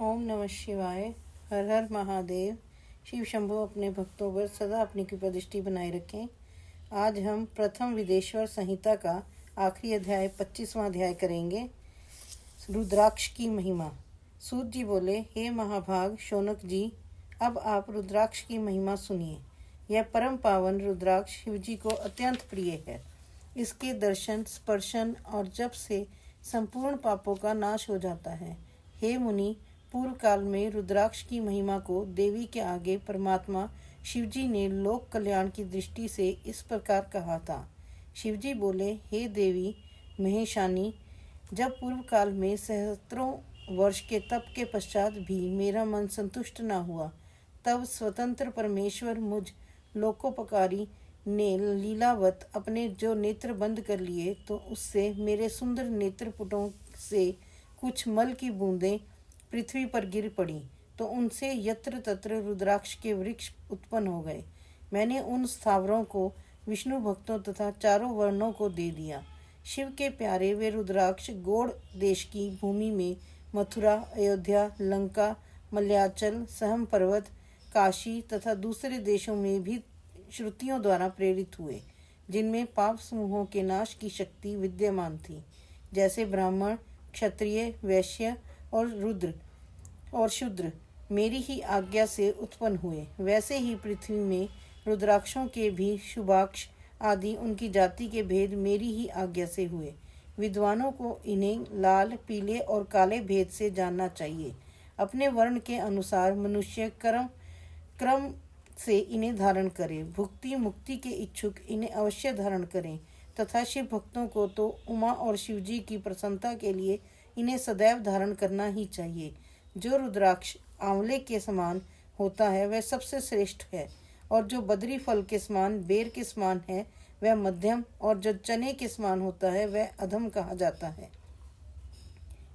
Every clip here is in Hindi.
ओम नमः शिवाय। हर हर महादेव। शिव शंभु अपने भक्तों पर सदा अपनी कृपा दृष्टि बनाए रखें। आज हम प्रथम विदेश्वर संहिता का आखिरी अध्याय 25वां अध्याय करेंगे। रुद्राक्ष की महिमा। सूत जी बोले, हे महाभाग शौनक जी, अब आप रुद्राक्ष की महिमा सुनिए। यह परम पावन रुद्राक्ष शिव जी को अत्यंत प्रिय है। इसके दर्शन, स्पर्शन और जप से संपूर्ण पापों का नाश हो जाता है। हे मुनि, पूर्व काल में रुद्राक्ष की महिमा को देवी के आगे परमात्मा शिवजी ने लोक कल्याण की दृष्टि से इस प्रकार कहा था। शिवजी बोले, हे देवी महेशानी, जब पूर्व काल में सहस्त्रों वर्ष के तप के पश्चात भी मेरा मन संतुष्ट न हुआ, तब स्वतंत्र परमेश्वर मुझ लोकोपकारी ने लीलावत अपने जो नेत्र बंद कर लिए, तो उससे मेरे सुंदर नेत्रपुटों से कुछ मल की बूंदें पृथ्वी पर गिर पड़ी, तो उनसे यत्र तत्र रुद्राक्ष के वृक्ष उत्पन्न हो गए। मैंने उन स्थावरों को विष्णु भक्तों तथा चारों वर्णों को दे दिया। शिव के प्यारे वे रुद्राक्ष गौड़ देश की भूमि में मथुरा, अयोध्या, लंका, मल्याचल, सहम पर्वत, काशी तथा दूसरे देशों में भी श्रुतियों द्वारा प्रेरित हुए, जिनमें पाप समूहों के नाश की शक्ति विद्यमान थी। जैसे ब्राह्मण, क्षत्रिय, वैश्य और रुद्र और शूद्र मेरी ही आज्ञा से उत्पन्न हुए, वैसे ही पृथ्वी में रुद्राक्षों के भी शुभाक्ष आदि उनकी जाति के भेद मेरी ही आज्ञा से हुए। विद्वानों को इन्हें लाल, पीले और काले भेद से जानना चाहिए। अपने वर्ण के अनुसार मनुष्य क्रम से इन्हें धारण करे। भुक्ति मुक्ति के इच्छुक इन्हें अवश्य धारण करें, तथा शिव भक्तों को तो उमा और शिवजी की प्रसन्नता के लिए इन्हें सदैव धारण करना ही चाहिए। जो रुद्राक्ष आंवले के समान होता है वह सबसे श्रेष्ठ है, और जो बद्री फल के समान बेर के समान है वह मध्यम, और जो चने के समान होता है वह अधम कहा जाता है।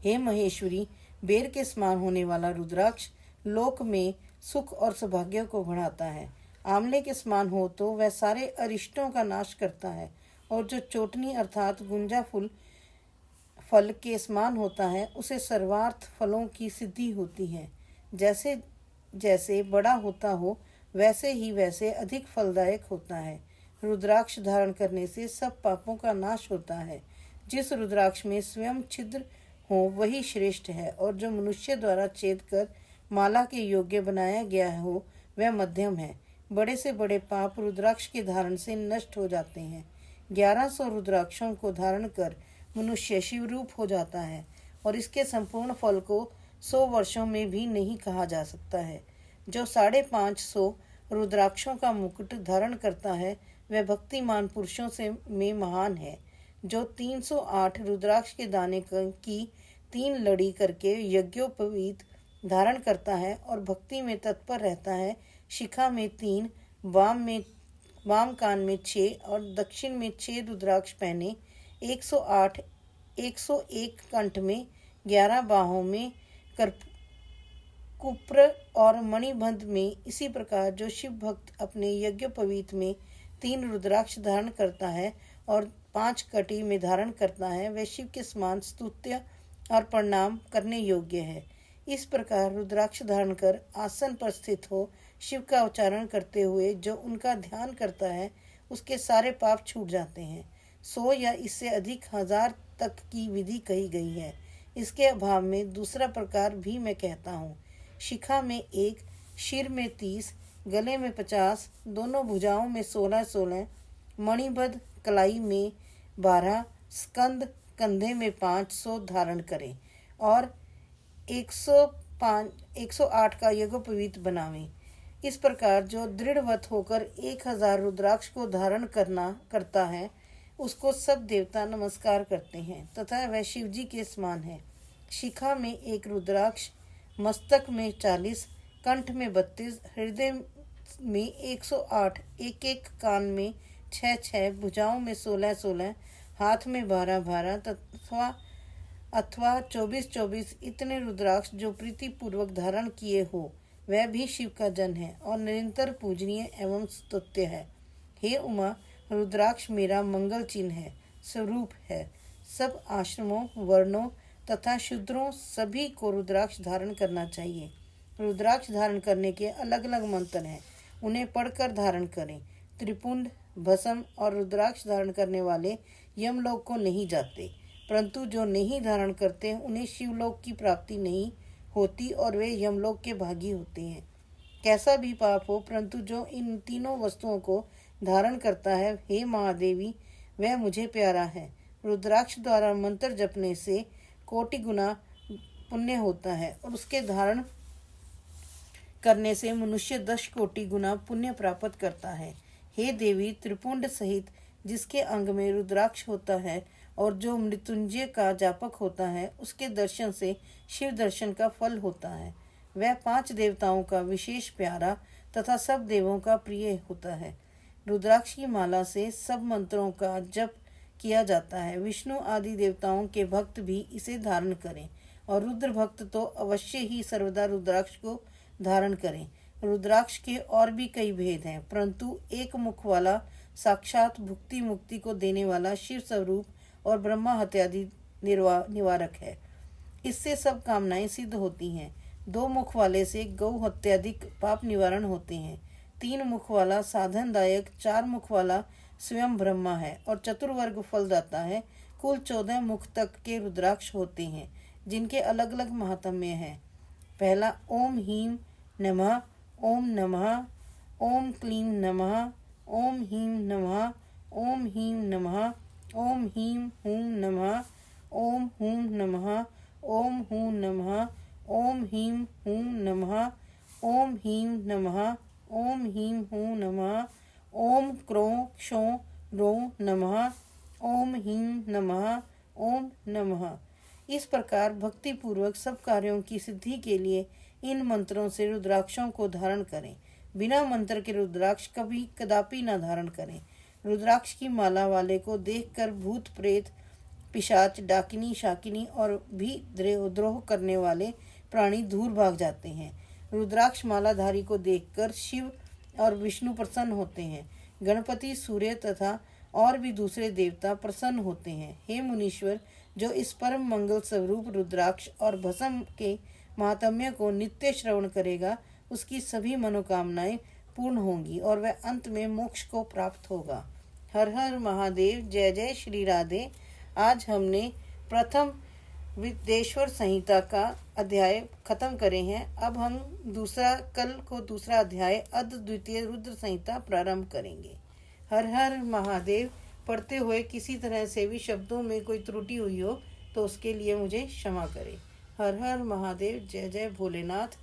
हे महेश्वरी, बेर के समान होने वाला रुद्राक्ष लोक में सुख और सौभाग्य को बढ़ाता है। आंवले के समान हो तो वह सारे अरिष्टों का नाश करता है, और जो चोटनी अर्थात गुंजा फल के समान होता है उसे सर्वार्थ फलों की सिद्धि होती है। जैसे जैसे बड़ा होता हो वैसे ही वैसे अधिक फलदायक होता है। रुद्राक्ष धारण करने से सब पापों का नाश होता है। जिस रुद्राक्ष में स्वयं छिद्र हो वही श्रेष्ठ है, और जो मनुष्य द्वारा छेद कर माला के योग्य बनाया गया हो वह मध्यम है। बड़े से बड़े पाप रुद्राक्ष के धारण से नष्ट हो जाते हैं। 1100 रुद्राक्षों को धारण कर मनुष्य शिवरूप हो जाता है, और इसके संपूर्ण फल को 100 वर्षों में भी नहीं कहा जा सकता है। जो 550 रुद्राक्षों का मुकुट धारण करता है वह भक्तिमान पुरुषों से में महान है। जो 308 रुद्राक्ष के दाने की 3 लड़ी करके यज्ञोपवीत धारण करता है और भक्ति में तत्पर रहता है, शिखा में 3, वाम कान में 6 और दक्षिण में 6 रुद्राक्ष पहने, 108 101 कंठ में, 11 बाहों में, कुप्र और मणिबंध में। इसी प्रकार जो शिव भक्त अपने यज्ञोपवीत में 3 रुद्राक्ष धारण करता है और 5 कटी में धारण करता है, वह शिव के समान स्तुत्य और प्रणाम करने योग्य है। इस प्रकार रुद्राक्ष धारण कर आसन पर स्थित हो शिव का उच्चारण करते हुए जो उनका ध्यान करता है उसके सारे पाप छूट जाते हैं। 100 या इससे अधिक 1000 तक की विधि कही गई है। इसके अभाव में दूसरा प्रकार भी मैं कहता हूँ। शिखा में 1, शिर में 30, गले में 50, दोनों भुजाओं में 16-16, मणिबद्ध कलाई में 12, स्कंद कंधे में 500 धारण करें, और 108 का यज्ञोपवीत बनावें। इस प्रकार जो दृढ़वत होकर 1000 रुद्राक्ष को धारण करता है उसको सब देवता नमस्कार करते हैं, तथा वह शिवजी के समान है। शिखा में 1 रुद्राक्ष, मस्तक में 40, कंठ में 32, हृदय में 108, एक कान में 6-6, भुजाओं में 16-16, हाथ में 12-12 अथवा 24-24 इतने रुद्राक्ष जो प्रीतिपूर्वक धारण किए हो वह भी शिव का जन है और निरंतर पूजनीय एवं स्तुत्य है। हे उमा, रुद्राक्ष मेरा मंगल चिन्ह है, स्वरूप है। सब आश्रमों, वर्णों तथा शूद्रों सभी को रुद्राक्ष धारण करना चाहिए। रुद्राक्ष धारण करने के अलग अलग मंत्र हैं, उन्हें पढ़कर धारण करें। त्रिपुंड, भस्म और रुद्राक्ष धारण करने वाले यमलोक को नहीं जाते, परंतु जो नहीं धारण करते उन्हें शिवलोक की प्राप्ति नहीं होती और वे यमलोक के भागी होते हैं। कैसा भी पाप हो, परंतु जो इन तीनों वस्तुओं को धारण करता है, हे महादेवी, वह मुझे प्यारा है। रुद्राक्ष द्वारा मंत्र जपने से कोटि गुना पुण्य होता है और उसके धारण करने से मनुष्य 10 कोटि गुना पुण्य प्राप्त करता है। हे देवी, त्रिपुंड सहित जिसके अंग में रुद्राक्ष होता है और जो मृत्युंजय का जापक होता है, उसके दर्शन से शिव दर्शन का फल होता है। वह 5 देवताओं का विशेष प्यारा तथा सब देवों का प्रिय होता है। रुद्राक्ष की माला से सब मंत्रों का जप किया जाता है। विष्णु आदि देवताओं के भक्त भी इसे धारण करें और रुद्र भक्त तो अवश्य ही सर्वदा रुद्राक्ष को धारण करें। रुद्राक्ष के और भी कई भेद हैं, परंतु एक मुख वाला साक्षात भुक्ति मुक्ति को देने वाला शिव स्वरूप और ब्रह्मा हत्यादि निवारक है। इससे सब कामनाएं सिद्ध होती हैं। 2 मुख वाले से गौ हत्यादिक पाप निवारण होते हैं। 3 मुख वाला साधनदायक, 4 मुख वाला स्वयं ब्रह्मा है और चतुर्वर्ग फलदाता है। कुल 14 मुख तक के रुद्राक्ष होते हैं, जिनके अलग अलग महात्म्य हैं। पहला ओम हीम नमः, ओम नमः, ओम क्लीं नमः, ओम हीम नमः, ओम हीम नमः, ओम हीम हूं नमः, ओम हूं नमः, ओम हूं नमः, ओम हीम हूं नमः, ओम हीम नमः, ओम हीम हूं नमः, ओम क्रों क्षों रो नमः, ओम हीम नमः, ओम नमः। इस प्रकार भक्ति पूर्वक सब कार्यों की सिद्धि के लिए इन मंत्रों से रुद्राक्षों को धारण करें। बिना मंत्र के रुद्राक्ष कभी कदापि न धारण करें। रुद्राक्ष की माला वाले को देखकर भूत प्रेत, पिशाच, डाकिनी, शाकिनी और भी द्रोह करने वाले प्राणी दूर भाग जाते हैं। रुद्राक्ष मालाधारी को देखकर शिव और विष्णु प्रसन्न होते हैं। गणपति, सूर्य तथा और भी दूसरे देवता प्रसन्न होते हैं। हे मुनीश्वर, जो इस परम मंगल स्वरूप रुद्राक्ष और भस्म के महात्म्य को नित्य श्रवण करेगा, उसकी सभी मनोकामनाएं पूर्ण होंगी और वह अंत में मोक्ष को प्राप्त होगा। हर हर महादेव। जय जय श्री राधे। आज हमने प्रथम विदेश्वर संहिता का अध्याय खत्म करे हैं। अब हम कल को दूसरा अध्याय अद्वितीय रुद्र संहिता प्रारंभ करेंगे। हर हर महादेव। पढ़ते हुए किसी तरह से भी शब्दों में कोई त्रुटि हुई हो तो उसके लिए मुझे क्षमा करें। हर हर महादेव। जय जय भोलेनाथ।